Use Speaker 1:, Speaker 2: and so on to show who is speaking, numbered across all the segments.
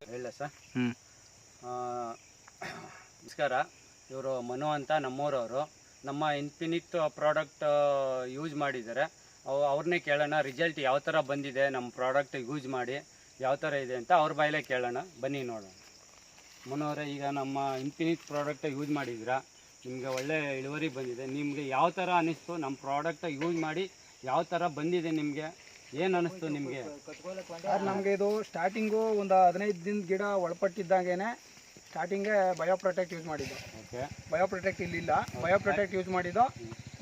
Speaker 1: ಹೇಳ ಸರ್. ನಮಸ್ಕಾರ. ಇವರು ಮನು ಅಂತ ನಮ್ಮೂರವರು. ನಮ್ಮ ಇನ್ಫಿನಿಟ್ ಪ್ರಾಡಕ್ಟ್ ಯೂಸ್ ಮಾಡಿದ್ದಾರೆ. ಅವ್ರನ್ನೇ ಕೇಳೋಣ ರಿಸಲ್ಟ್ ಯಾವ ಥರ ಬಂದಿದೆ, ನಮ್ಮ ಪ್ರಾಡಕ್ಟ್ ಯೂಸ್ ಮಾಡಿ ಯಾವ ಥರ ಇದೆ ಅಂತ ಅವ್ರ ಬಾಯಲ್ಲೇ ಕೇಳೋಣ. ಬನ್ನಿ ನೋಡೋಣ. ಮನು ಅವರೇ, ಈಗ ನಮ್ಮ ಇನ್ಫಿನಿಟ್ ಪ್ರಾಡಕ್ಟ್ ಯೂಸ್ ಮಾಡಿದ್ದೀರಾ, ನಿಮಗೆ ಒಳ್ಳೆ ಇಳುವರಿ ಬಂದಿದೆ. ನಿಮಗೆ ಯಾವ ಥರ ಅನ್ನಿಸ್ತು? ನಮ್ಮ ಪ್ರಾಡಕ್ಟ್ ಯೂಸ್ ಮಾಡಿ ಯಾವ ಥರ ಬಂದಿದೆ, ನಿಮಗೆ ಏನು ಅನ್ನಿಸ್ತು ನಿಮಗೆ?
Speaker 2: ನಮಗೆ ಇದು ಸ್ಟಾರ್ಟಿಂಗು ಒಂದು 15 ದಿನದ ಗಿಡ ಒಳಪಟ್ಟಿದ್ದಾಗೇನೆ ಸ್ಟಾರ್ಟಿಂಗ್ಗೆ ಬಯೋಪ್ರೊಟೆಕ್ಟ್ ಯೂಸ್ ಮಾಡಿದ್ದು.
Speaker 1: ಓಕೆ.
Speaker 2: ಬಯೋಪ್ರೊಟೆಕ್ಟ್ ಇಲ್ಲಿಲ್ಲ, ಬಯೋಪ್ರೊಟೆಕ್ಟ್ ಯೂಸ್ ಮಾಡಿದ್ದು.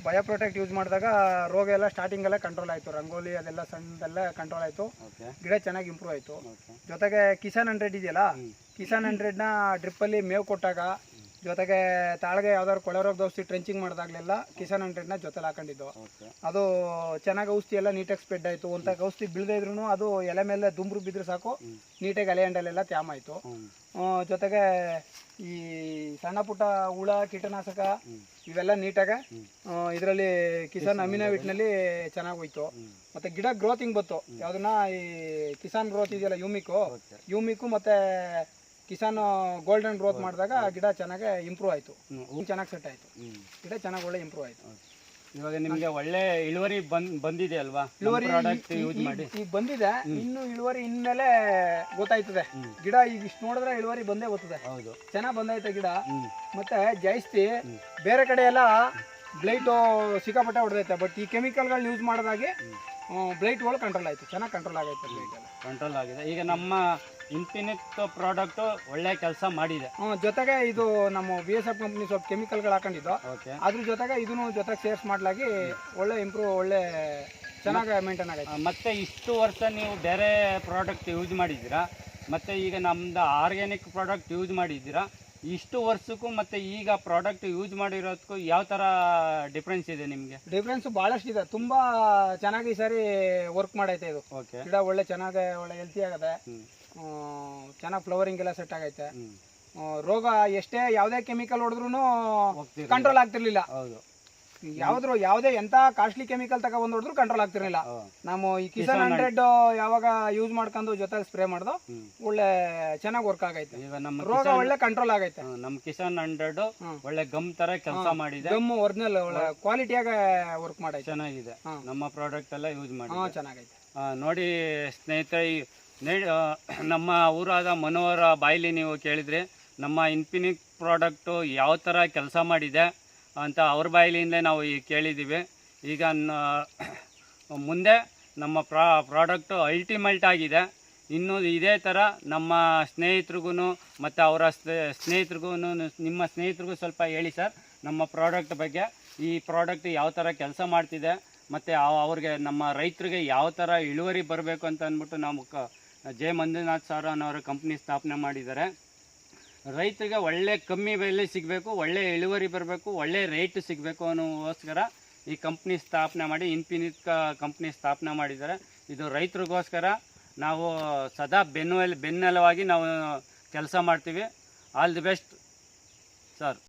Speaker 2: ಬಯೋಪ್ರೊಟೆಕ್ಟ್ ಯೂಸ್ ಮಾಡಿದಾಗ ರೋಗ ಎಲ್ಲ ಸ್ಟಾರ್ಟಿಂಗೆಲ್ಲ ಕಂಟ್ರೋಲ್ ಆಯಿತು. ರಂಗೋಲಿ ಅದೆಲ್ಲ ಸಣ್ಣದೆಲ್ಲ ಕಂಟ್ರೋಲ್ ಆಯಿತು. ಗಿಡ ಚೆನ್ನಾಗಿ ಇಂಪ್ರೂವ್ ಆಯಿತು. ಜೊತೆಗೆ ಕಿಸಾನ್ 100 ಇದೆಯಲ್ಲ, ಕಿಸಾನ್ 100ನ ಡ್ರಿಪ್ಪಲ್ಲಿ ಮೇವು ಕೊಟ್ಟಾಗ, ಜೊತೆಗೆ ತಾಳ್ಗೆ ಯಾವ್ದಾದ್ರು ಕೊಳೆರೋಗದ ಔಷಧಿ ಟ್ರೆಂಚಿಂಗ್ ಮಾಡಿದಾಗಲೆಲ್ಲ ಕಿಸಾನ್ 100ನ ಜೊತೆಲಿ ಹಾಕೊಂಡಿದ್ದು. ಅದು ಚೆನ್ನಾಗಿ ಔಷಧಿ ಎಲ್ಲ ನೀಟಾಗಿ ಸ್ಪ್ರೆಡ್ ಆಯಿತು. ಒಂಥ ಔಷಧಿ ಬೀಳದೇ ಇದ್ರೂ ಅದು ಎಲೆ ಮೇಲೆ ದುಂಬ್ರು ಬಿದ್ದರೆ ಸಾಕು, ನೀಟಾಗಿ ಎಲೆ ಹಂಡಲೆಲ್ಲ ತ್ಯಾಮ್ ಆಯಿತು. ಜೊತೆಗೆ ಈ ಸಣ್ಣ ಪುಟ್ಟ ಹುಳ ಕೀಟನಾಶಕ ಇವೆಲ್ಲ ನೀಟಾಗಿ ಇದರಲ್ಲಿ ಕಿಸಾನ್ ಅಮಿನೋವಿಟ್ನಲ್ಲಿ ಚೆನ್ನಾಗಿ ಹೋಯ್ತು. ಮತ್ತು ಗಿಡ ಗ್ರೋತಿಂಗ್ ಬಂತು. ಯಾವುದನ್ನ ಈ ಕಿಸಾನ್ ಗ್ರೋತ್ ಇದೆಯಲ್ಲ, ಯೂಮಿಕು ಮತ್ತು ಕಿಸಾನ್ ಗೋಲ್ಡನ್ ಗ್ರೋತ್ ಮಾಡಿದಾಗ ಗಿಡ ಚೆನ್ನಾಗಿ ಇಂಪ್ರೂವ್ ಆಯಿತು. ಚೆನ್ನಾಗಿ ಸೆಟ್ ಆಯಿತು. ಗಿಡ ಚೆನ್ನಾಗಿ ಒಳ್ಳೆ ಇಂಪ್ರೂವ್ ಆಯಿತು.
Speaker 1: ಇವಾಗ ನಿಮಗೆ ಒಳ್ಳೆ ಇಳುವರಿ ಬಂದಿದೆ ಅಲ್ವಾ?
Speaker 2: ಇಳುವರಿ
Speaker 1: ಯೂಸ್ ಮಾಡಿ
Speaker 2: ಈಗ ಬಂದಿದೆ. ಇನ್ನು ಇಳುವರಿ ಇನ್ಮೇಲೆ ಗೊತ್ತಾಯ್ತದೆ. ಗಿಡ ಈಗ ಇಷ್ಟು ನೋಡಿದ್ರೆ ಇಳುವರಿ ಬಂದೇ ಬರ್ತದೆ.
Speaker 1: ಹೌದು,
Speaker 2: ಚೆನ್ನಾಗಿ ಬಂದೈತೆ ಗಿಡ. ಮತ್ತೆ ಜಾಸ್ತಿ ಬೇರೆ ಕಡೆ ಎಲ್ಲ ಬ್ಲೈಟು ಸಿಕ್ಕಾಪಟ್ಟೆ ಹೊಡೆದೈತೆ. ಬಟ್ ಈ ಕೆಮಿಕಲ್ಗಳನ್ನ ಯೂಸ್ ಮಾಡಿದಾಗೆ ಬ್ಲೈಟ್ಗಳು ಕಂಟ್ರೋಲ್ ಆಯಿತು. ಚೆನ್ನಾಗಿ ಕಂಟ್ರೋಲ್ ಆಗೈತೆ. ಬ್ಲೈಟ್ ಎಲ್ಲ ಕಂಟ್ರೋಲ್
Speaker 1: ಆಗಿದೆ. ಈಗ ನಮ್ಮ ಇನ್ಫಿನಿಟ್ ಪ್ರಾಡಕ್ಟ್ ಒಳ್ಳೆ ಕೆಲಸ ಮಾಡಿದೆ.
Speaker 2: ಜೊತೆಗೆ ಇದು ನಮ್ಮ BSF ಕಂಪ್ನಿ ಸ್ವಲ್ಪ ಕೆಮಿಕಲ್ಗಳು ಹಾಕೊಂಡಿದ್ದು. ಅದ್ರ ಜೊತೆಗೆ ಇದನ್ನು ಜೊತೆಗೆ ಸೇರ್ಸ್ ಮಾಡ್ಲಾಗಿ ಒಳ್ಳೆ ಇಂಪ್ರೂವ್, ಒಳ್ಳೆ ಚೆನ್ನಾಗಿ ಮೇಂಟೈನ್ ಆಗೈತೆ.
Speaker 1: ಮತ್ತೆ ಇಷ್ಟು ವರ್ಷ ನೀವು ಬೇರೆ ಪ್ರಾಡಕ್ಟ್ ಯೂಸ್ ಮಾಡಿದ್ದೀರಾ, ಮತ್ತೆ ಈಗ ನಮ್ದು ಆರ್ಗ್ಯಾನಿಕ್ ಪ್ರಾಡಕ್ಟ್ ಯೂಸ್ ಮಾಡಿದ್ದೀರಾ. ಇಷ್ಟು ವರ್ಷಕ್ಕೂ ಮತ್ತೆ ಈಗ ಪ್ರಾಡಕ್ಟ್ ಯೂಸ್ ಮಾಡಿರೋದಕ್ಕೂ ಯಾವ ಥರ ಡಿಫ್ರೆನ್ಸ್ ಇದೆ ನಿಮಗೆ?
Speaker 2: ಡಿಫ್ರೆನ್ಸ್ ಭಾಳಷ್ಟು ಇದೆ. ತುಂಬ ಚೆನ್ನಾಗಿ ಈ ಸಾರಿ ವರ್ಕ್ ಮಾಡೈತೆ ಇದು. ಗಿಡ ಒಳ್ಳೆ ಚೆನ್ನಾಗಿ ಒಳ್ಳೆ ಹೆಲ್ತಿ ಆಗದೆ. ಚೆನ್ನಾಗಿ ಫ್ಲವರಿಂಗ್ ಎಲ್ಲ ಸೆಟ್ ಆಗೈತೆ. ರೋಗ ಎಷ್ಟೇ ಯಾವುದೇ ಕೆಮಿಕಲ್ ಹೊಡೆದ್ರೂ ಕಂಟ್ರೋಲ್ ಆಗ್ತಿರ್ಲಿಲ್ಲ. ಯಾವುದೇ ಎಂತ ಕಾಸ್ಟ್ಲಿ ಕೆಮಿಕಲ್ ತಗೊಂಡ್ ಹೊಡೆದ್ರು ಕಂಟ್ರೋಲ್ ಆಗ್ತಿರ್ಲಿಲ್ಲ. ನಾವು ಈ ಕಿಸಾನ್ 100 ಯಾವಾಗ ಯೂಸ್ ಮಾಡ್ಕೊಂಡು ಜೊತೆ ಸ್ಪ್ರೇ ಮಾಡ್ದು ಒಳ್ಳೆ ಚೆನ್ನಾಗಿ ವರ್ಕ್ ಆಗೈತೆ. ರೋಗ ಒಳ್ಳೆ ಕಂಟ್ರೋಲ್ ಆಗೈತೆ.
Speaker 1: ನಮ್ಮ ಕಿಸಾನ್ 100 ಒಳ್ಳೆ ಗಮ್ ತರ ಕೆಲಸ ಮಾಡಿದೆ.
Speaker 2: ಗಮ್ ಒರಿಜಿನಲ್ ಒಳ್ಳೆ ಕ್ವಾಲಿಟಿಯಾಗ ವರ್ಕ್ ಮಾಡೈತೆ.
Speaker 1: ಚೆನ್ನಾಗಿದೆ. ನಮ್ಮ ಪ್ರಾಡಕ್ಟ್ ಎಲ್ಲ ಯೂಸ್ ಮಾಡಿ
Speaker 2: ಚೆನ್ನಾಗೈತೆ.
Speaker 1: ನೋಡಿ ಸ್ನೇಹಿತರೆ, ನಮ್ಮ ಊರಾದ ಮನೋಹರ ಬಾಯಿಲಿ ನೀವು ಕೇಳಿದ್ರೆ ನಮ್ಮ ಇನ್ಫಿನಿಟ್ ಪ್ರಾಡಕ್ಟು ಯಾವ ಥರ ಕೆಲಸ ಮಾಡಿದೆ ಅಂತ ಅವ್ರ ಬಾಯಿಲಿಂದ ನಾವು ಕೇಳಿದ್ದೀವಿ. ಈಗ ಮುಂದೆ ನಮ್ಮ ಪ್ರಾಡಕ್ಟು ಅಲ್ಟಿಮೇಟ್ ಆಗಿದೆ. ಇನ್ನು ಇದೇ ಥರ ನಮ್ಮ ಸ್ನೇಹಿತರಿಗೂ ಮತ್ತು ಅವರ ಸ್ನೇಹಿತರಿಗೂ, ನಿಮ್ಮ ಸ್ನೇಹಿತರಿಗೂ ಸ್ವಲ್ಪ ಹೇಳಿ ಸರ್ ನಮ್ಮ ಪ್ರಾಡಕ್ಟ್ ಬಗ್ಗೆ. ಈ ಪ್ರಾಡಕ್ಟ್ ಯಾವ ಥರ ಕೆಲಸ ಮಾಡ್ತಿದೆ ಮತ್ತು ಅವ್ರಿಗೆ, ನಮ್ಮ ರೈತರಿಗೆ ಯಾವ ಥರ ಇಳುವರಿ ಬರಬೇಕು ಅಂತ ಅಂದ್ಬಿಟ್ಟು ನಾವು ಜೆ ಮಂಜುನಾಥ್ ಸರ್ ಅನ್ನೋರ ಕಂಪ್ನಿ ಸ್ಥಾಪನೆ ಮಾಡಿದ್ದಾರೆ. ರೈತರಿಗೆ ಒಳ್ಳೆ ಕಮ್ಮಿ ಬೆಲೆ ಸಿಗಬೇಕು, ಒಳ್ಳೆ ಇಳುವರಿ ಬರಬೇಕು, ಒಳ್ಳೆ ರೇಟ್ ಸಿಗಬೇಕು ಅನ್ನೋಗೋಸ್ಕರ ಈ ಕಂಪ್ನಿ ಸ್ಥಾಪನೆ ಮಾಡಿ ಇನ್ಫಿನಿಟ್ ಕಂಪ್ನಿ ಸ್ಥಾಪನೆ ಮಾಡಿದ್ದಾರೆ. ಇದು ರೈತರಿಗೋಸ್ಕರ ನಾವು ಸದಾ ಬೆನ್ನೆಲುವಾಗಿ ನಾವು ಕೆಲಸ ಮಾಡ್ತೀವಿ. All the best sir.